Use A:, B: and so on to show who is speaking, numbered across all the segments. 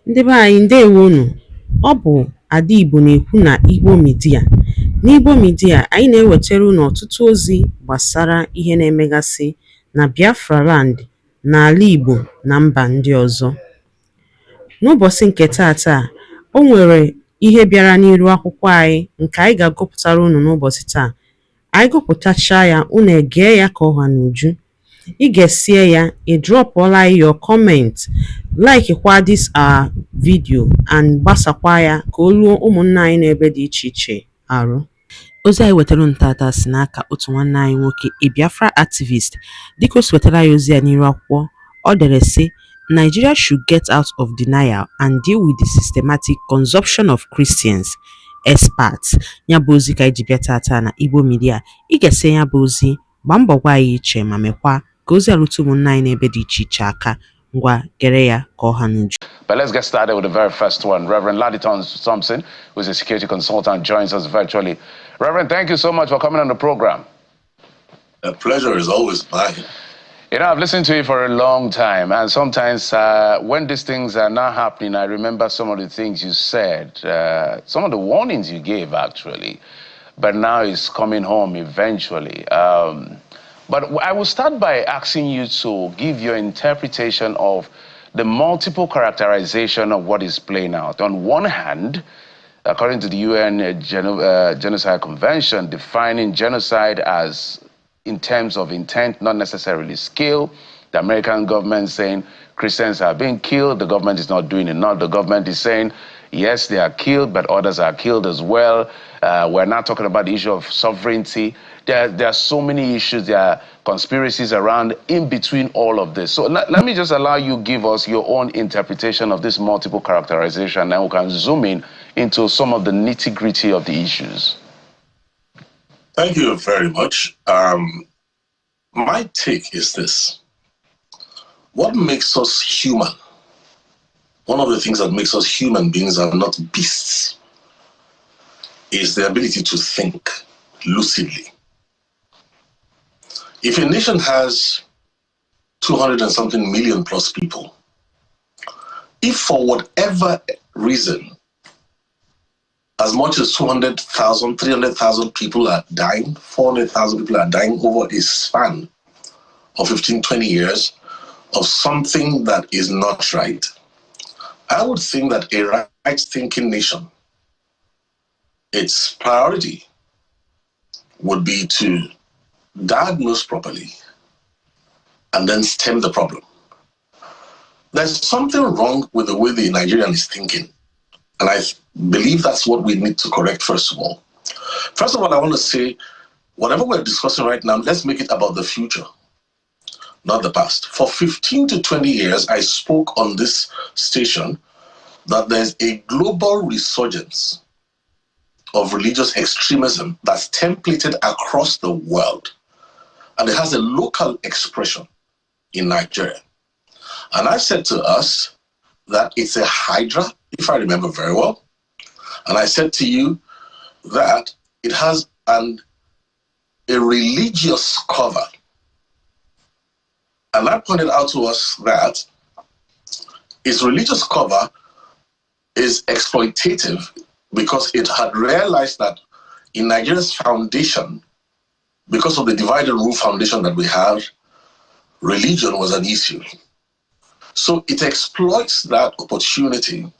A: Ndị be anyị ndewonu. Ọ bụ Ada Igbo na-ekwu na Igbo Media. N'Igbo Media, anyị na-ewetara unu ọtụtụ ozi gbasara ihe na-emegasị na Biafra Land, n'ala Igbo na mba ndị ọzọ. N'ụbọchị nke taata, o nwere ihe bịara n'iru akwụkwọ anyị nke anyị ga-agụpụtara unu n'ụbọchị taa. Anyị gụpụtachaa ya, unu egee ya ka ọha n'uju. Ị ga-esie ya, ị drọpụọla your comment, like kwa this our video and gbasakwa ya ka o ruo ụmụnna anyị n'ebe dị iche iche arụ. Ozi anyị wetara ntata si n'aka otu nwanne anyị nwoke, a Biafra activist. Dịka o si wetara ya ozi ya n'iru akwụkwọ, ọ dere sị, Nigeria should get out of denial and deal with the systematic consumption of Christians. Experts. Ya bụ ozi ka anyị ji bịa tata na Igbo Media. Ị ga-ese ya bụ ozi, gbaa mbọ gwa anyị iche ma mekwa ka ozi arụtụ ụmụnna anyị n'ebe dị iche iche aka. Ngwa gere ya ka ọha n'uju.
B: But let's get started with the very first one. Reverend Laditon Thompson, who is a security consultant, joins us virtually. Reverend, thank you so much for coming on the program.
C: A pleasure is always mine.
B: You know, I've listened to you for a long time, and sometimes when these things are not happening, I remember some of the things you said, some of the warnings you gave, actually. But now it's coming home eventually. But I will start by asking you to give your interpretation of the multiple characterization of what is playing out. On one hand, according to the UN Genocide Convention, defining genocide as in terms of intent, not necessarily skill. The American government saying Christians are being killed, the government is not doing enough. The government is saying, yes, they are killed, but others are killed as well. We're not talking about the issue of sovereignty. There are so many issues, there are conspiracies around in between all of this. So let me just allow you give us your own interpretation of this multiple characterization, and we can zoom in into some of the nitty-gritty of the issues.
C: Thank you very much. My take is this. What makes us human? One of the things that makes us human beings and not beasts is the ability to think lucidly. If a nation has 200 and something million plus people, if for whatever reason, as much as 200,000, 300,000 people are dying, 400,000 people are dying over a span of 15, 20 years of something that is not right, I would think that a right-thinking nation, its priority would be to diagnose properly and then stem the problem. There's something wrong with the way the Nigerian is thinking. And I believe that's what we need to correct, first of all. First of all, I want to say, whatever we're discussing right now, let's make it about the future, not the past. For 15 to 20 years, I spoke on this station that there's a global resurgence of religious extremism that's templated across the world. And it has a local expression in Nigeria. And I said to us that it's a hydra, if I remember very well. And I said to you that it has a religious cover. And I pointed out to us that its religious cover is exploitative because it had realized that in Nigeria's foundation, because of the divide and rule foundation that we have, religion was an issue. So it exploits that opportunity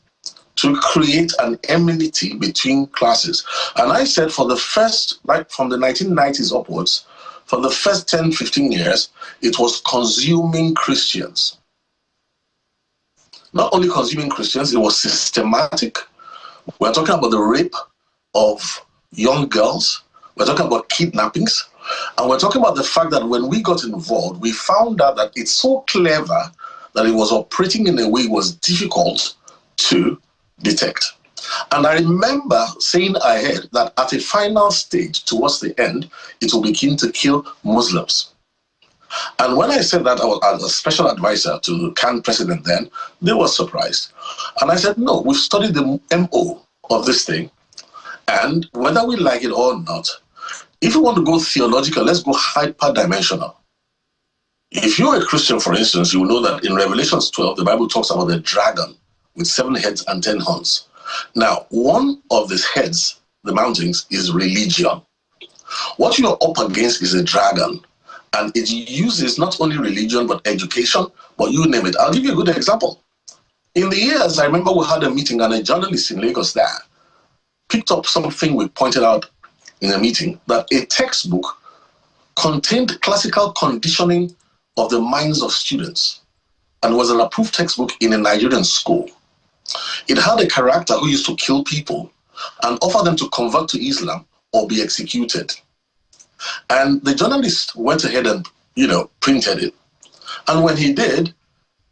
C: to create an enmity between classes. And I said for the first, like from the 1990s upwards, for the first 10, 15 years, it was consuming Christians. Not only consuming Christians, it was systematic. We're talking about the rape of young girls. We're talking about kidnappings. And we're talking about the fact that when we got involved, we found out that it's so clever that it was operating in a way it was difficult to detect. And I remember saying ahead that at a final stage, towards the end, it will begin to kill Muslims. And when I said that, I was as a special advisor to the CAN president then, they were surprised. And I said, no, we've studied the MO of this thing, and whether we like it or not, if you want to go theological, let's go hyperdimensional. If you're a Christian, for instance, you will know that in Revelations 12, the Bible talks about the dragon with 7 heads and 10 horns. Now, one of these heads, the mountains, is religion. What you're up against is a dragon, and it uses not only religion but education, but you name it. I'll give you a good example. In the years, I remember we had a meeting, and a journalist in Lagos there picked up something we pointed out in a meeting, that a textbook contained classical conditioning of the minds of students and was an approved textbook in a Nigerian school. It had a character who used to kill people and offer them to convert to Islam or be executed. And the journalist went ahead and, printed it. And when he did,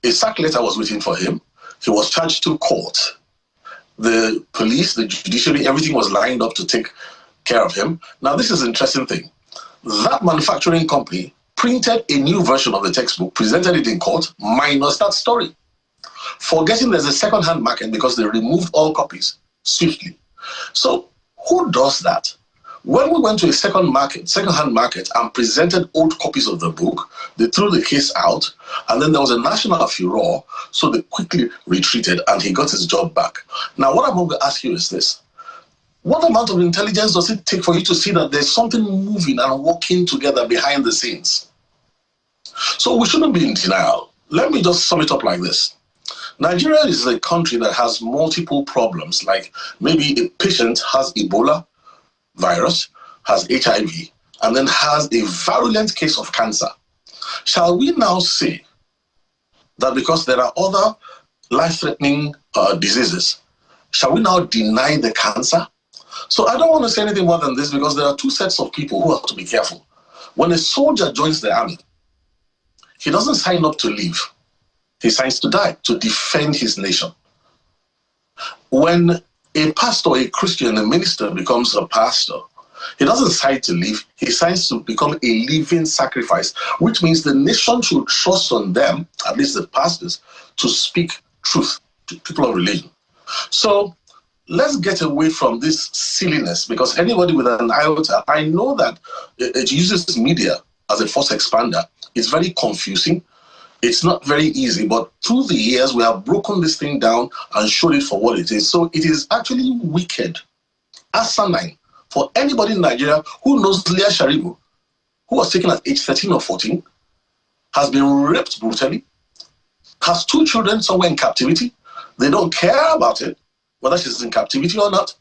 C: a sack letter was waiting for him. He was charged to court. The police, the judiciary, everything was lined up to take care of him. Now, this is an interesting thing. That manufacturing company printed a new version of the textbook, presented it in court, minus that story, forgetting there's a second-hand market because they removed all copies swiftly. So who does that? When we went to a second-hand market and presented old copies of the book, they threw the case out, and then there was a national furor, so they quickly retreated, and he got his job back. Now, what I'm going to ask you is this. What amount of intelligence does it take for you to see that there's something moving and working together behind the scenes? So we shouldn't be in denial. Let me just sum it up like this. Nigeria is a country that has multiple problems, like maybe a patient has Ebola virus, has HIV, and then has a virulent case of cancer. Shall we now say that because there are other life-threatening diseases, shall we now deny the cancer? So I don't want to say anything more than this, because there are two sets of people who have to be careful. When a soldier joins the army, he doesn't sign up to live. He signs to die, to defend his nation. When a pastor, a Christian, a minister becomes a pastor, he doesn't sign to live, he signs to become a living sacrifice, which means the nation should trust on them, at least the pastors, to speak truth to people of religion. So let's get away from this silliness, because anybody with an iota, I know that it uses media as a force expander. It's very confusing. It's not very easy, but through the years, we have broken this thing down and showed it for what it is. So it is actually wicked, asinine, for anybody in Nigeria who knows Leah Sharibu, who was taken at age 13 or 14, has been raped brutally, has 2 children somewhere in captivity. They don't care about it, whether she's in captivity or not.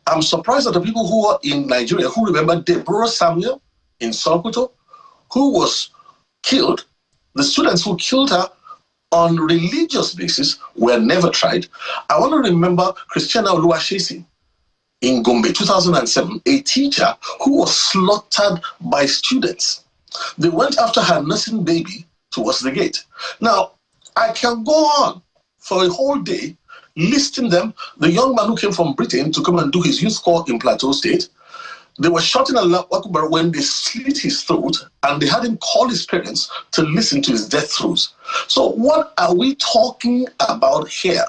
C: I'm surprised at the people who are in Nigeria who remember Deborah Samuel in Sokoto, who was killed. The students who killed her on religious basis were never tried. I want to remember Christiana Oluwashesi in Gombe, 2007, a teacher who was slaughtered by students. They went after her nursing baby towards the gate. Now, I can go on for a whole day listing them. The young man who came from Britain to come and do his youth corps in Plateau State, they were shouting Allah Akbar when they slit his throat, and they had him call his parents to listen to his death throes. So what are we talking about here?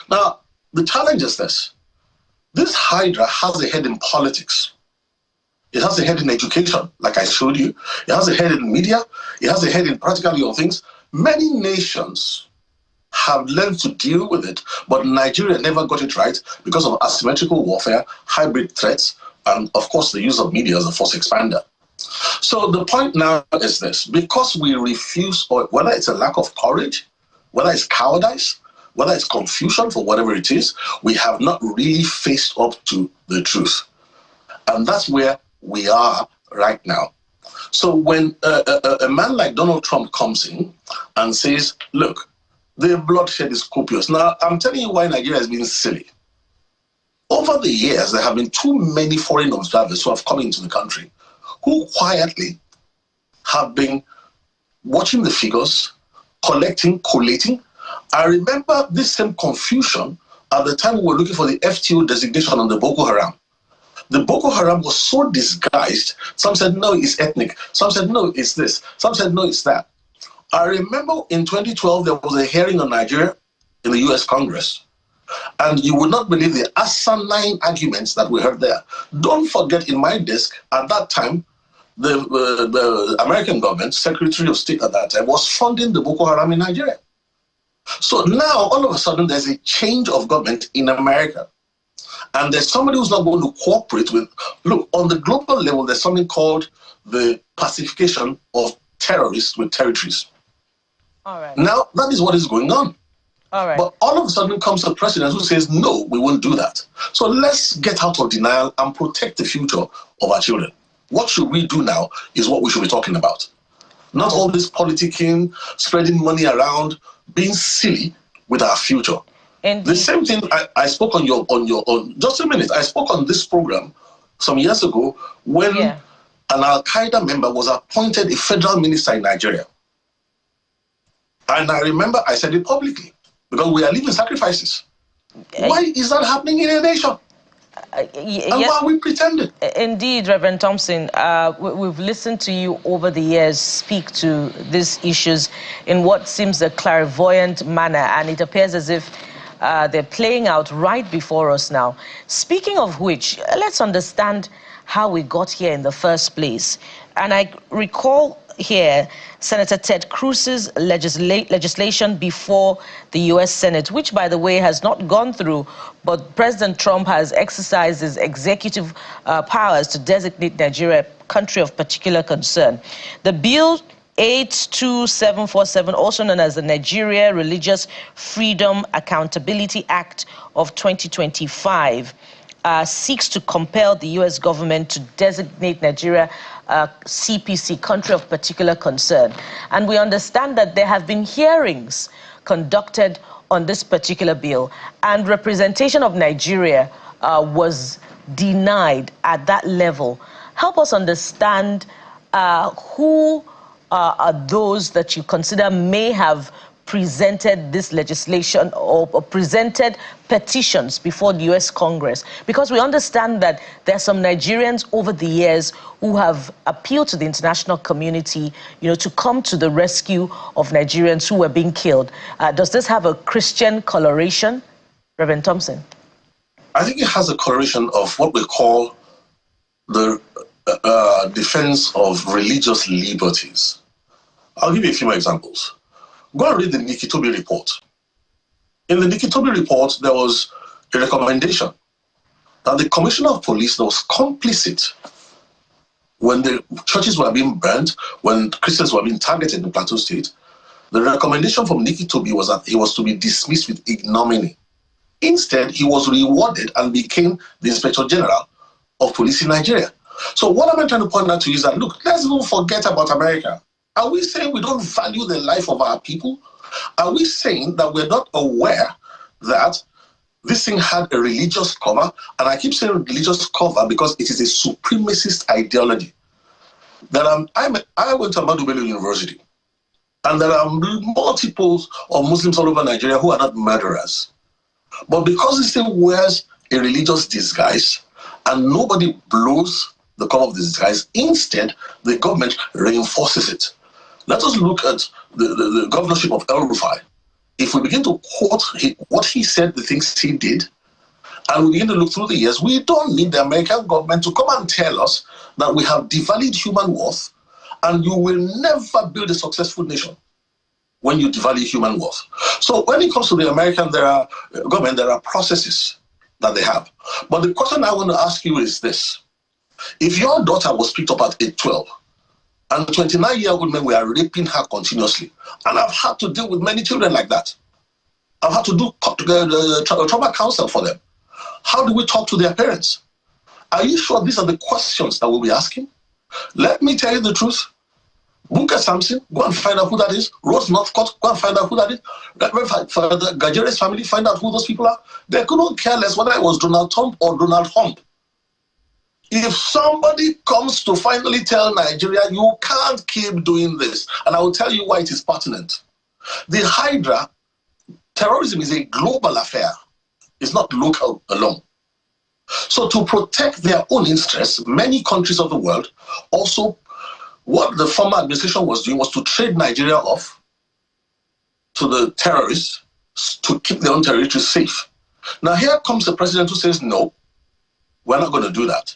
C: Now, the challenge is this. This Hydra has a head in politics. It has a head in education, like I showed you. It has a head in media. It has a head in practically all things. Many nations have learned to deal with it, but Nigeria never got it right because of asymmetrical warfare, hybrid threats, and of course the use of media as a force expander. So the point now is this: because we refuse, or whether it's a lack of courage, whether it's cowardice, whether it's confusion for whatever it is, we have not really faced up to the truth. And that's where we are right now. So when a man like Donald Trump comes in and says, look, the bloodshed is copious. Now, I'm telling you why Nigeria has been silly. Over the years, there have been too many foreign observers who have come into the country who quietly have been watching the figures, collecting, collating. I remember this same confusion at the time we were looking for the FTO designation on the Boko Haram. The Boko Haram was so disguised. Some said, no, it's ethnic. Some said, no, it's this. Some said, no, it's that. I remember in 2012, there was a hearing on Nigeria in the US Congress. And you would not believe the asinine arguments that we heard there. Don't forget, in my desk, at that time, the American government, Secretary of State at that time, was funding the Boko Haram in Nigeria. So now, all of a sudden, there's a change of government in America. And there's somebody who's not going to cooperate with. Look, on the global level, there's something called the pacification of terrorists with territories.
D: All right.
C: Now, that is what is going on.
D: All right.
C: But all of a sudden comes a president who says, no, we won't do that. So let's get out of denial and protect the future of our children. What should we do now is what we should be talking about. Not all this politicking, spreading money around, being silly with our future.
D: Indeed.
C: The same thing I spoke on just a minute. I spoke on this program some years ago when an Al-Qaeda member was appointed a federal minister in Nigeria. And I remember I said it publicly because we are living sacrifices. Why is that happening in a nation? And why are we pretending?
D: Indeed, Reverend Thompson, we've listened to you over the years speak to these issues in what seems a clairvoyant manner, and it appears as if they're playing out right before us now. Speaking of which, let's understand how we got here in the first place. And I recall here Senator Ted Cruz's legislation before the U.S. Senate, which, by the way, has not gone through, but President Trump has exercised his executive powers to designate Nigeria a country of particular concern. The bill 82747, also known as the Nigeria Religious Freedom Accountability Act of 2025, seeks to compel the U.S. government to designate Nigeria CPC, country of particular concern. And we understand that there have been hearings conducted on this particular bill, and representation of Nigeria was denied at that level. Help us understand who are those that you consider may have presented this legislation or presented petitions before the U.S. Congress, because we understand that there are some Nigerians over the years who have appealed to the international community, to come to the rescue of Nigerians who were being killed. Does this have a Christian coloration, Reverend Thompson?
C: I think it has a coloration of what we call the defense of religious liberties. I'll give you a few more examples. Go and read the Nikitobi report. In the Nikitobi report, there was a recommendation that the Commissioner of Police was complicit when the churches were being burned, when Christians were being targeted in Plateau State. The recommendation from Nikitobi was that he was to be dismissed with ignominy. Instead, he was rewarded and became the Inspector General of Police in Nigeria. So what am I trying to point out to you is that, look, let's not forget about America. Are we saying we don't value the life of our people? Are we saying that we're not aware that this thing had a religious cover? And I keep saying religious cover because it is a supremacist ideology. I went to Ahmadu Bello University, and there are multiples of Muslims all over Nigeria who are not murderers. But because this thing wears a religious disguise and nobody blows the cover of the disguise, instead, the government reinforces it. Let us look at the governorship of El Rufai. If we begin to quote what he said, the things he did, and we begin to look through the years, we don't need the American government to come and tell us that we have devalued human worth, and you will never build a successful nation when you devalue human worth. So when it comes to the American government, there are processes that they have. But the question I want to ask you is this. If your daughter was picked up at age 12, and 29-year-old men were raping her continuously, and I've had to deal with many children like that. I've had to do trauma counsel for them. How do we talk to their parents? Are you sure these are the questions that we'll be asking? Let me tell you the truth. Booker Sampson, go and find out who that is. Rose Northcott, go and find out who that is. For the Gajere's family, find out who those people are. They couldn't care less whether it was Donald Trump or Donald Trump. If somebody comes to finally tell Nigeria, you can't keep doing this, and I will tell you why it is pertinent. The Hydra, terrorism is a global affair. It's not local alone. So to protect their own interests, many countries of the world also, what the former administration was doing was to trade Nigeria off to the terrorists to keep their own territory safe. Now here comes the president who says, no, we're not going to do that.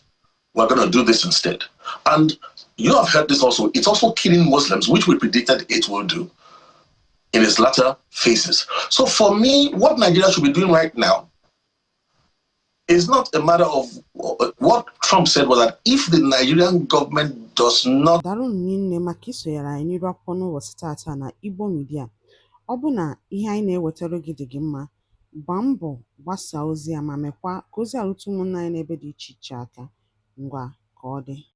C: We're going to do this instead. And you have heard this also. It's also killing Muslims, which we predicted it will do. in its latter phases. So for me, what Nigeria should be doing right now is not a matter of what Trump said was that if the Nigerian government does not.
A: Daalụ nne maka isonyere anyị n'iru akwụkwọ n'ụbọchị tata na Igbo Media. Ọ bụ na ihe anyị na-ewetara gị dị gị mma, gbaa mbọ gbasaa ozi a ma mekwa ka ozi a rute ụmụnna anyị n'ebe dị iche iche aka. Ngwa ka ọ dị.